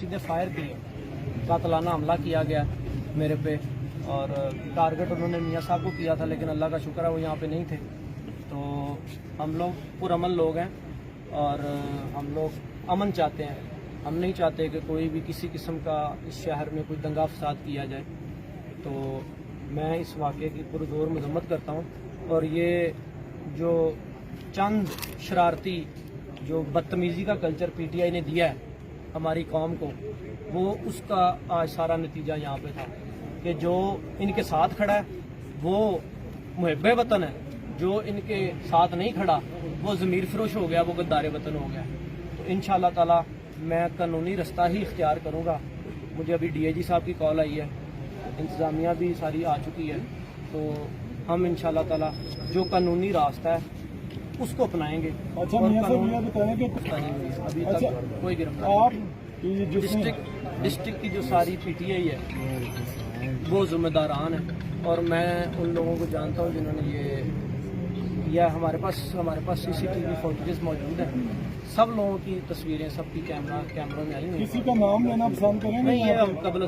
सीधे फायर किए, कातलाना हमला किया गया मेरे पे और टारगेट उन्होंने मियाँ साहब को किया था, लेकिन अल्लाह का शुक्र है वो यहाँ पे नहीं थे। तो हम लोग पुरअमन लोग हैं और हम लोग अमन चाहते हैं। हम नहीं चाहते कि कोई भी किसी किस्म का इस शहर में कोई दंगा फसाद किया जाए। तो मैं इस वाक़े की पुरज़ोर मज़म्मत करता हूँ और ये जो चंद शरारती जो बदतमीज़ी का कल्चर पीटीआई ने दिया है हमारी कौम को, वो उसका आज सारा नतीजा यहाँ पे था कि जो इनके साथ खड़ा है वो मुहब्बे वतन है, जो इनके साथ नहीं खड़ा वो ज़मीर फरोश हो गया, वो गद्दार वतन हो गया। तो इंशाअल्लाह ताला मैं कानूनी रास्ता ही इख्तियार करूँगा। मुझे अभी डीआईजी साहब की कॉल आई है, इंतज़ामिया भी सारी आ चुकी है, तो हम इंशाअल्लाह ताला जो कानूनी रास्ता है उसको अपनाएंगे। अच्छा और मियां साहब ये बताएं कि अभी अच्छा, तक कोई गिरफ्तार आप डिस्ट्रिक्ट की जो सारी पीटीआई है वो जिम्मेदारान है और मैं उन लोगों को जानता हूँ जिन्होंने ये किया। हमारे पास सीसीटीवी फुटेजेस मौजूद हैं, सब लोगों की तस्वीरें सबकी कैमरों में आई हुई हैं। किसी का नाम लेना पसंद करेंगे? नहीं, ये हम कबल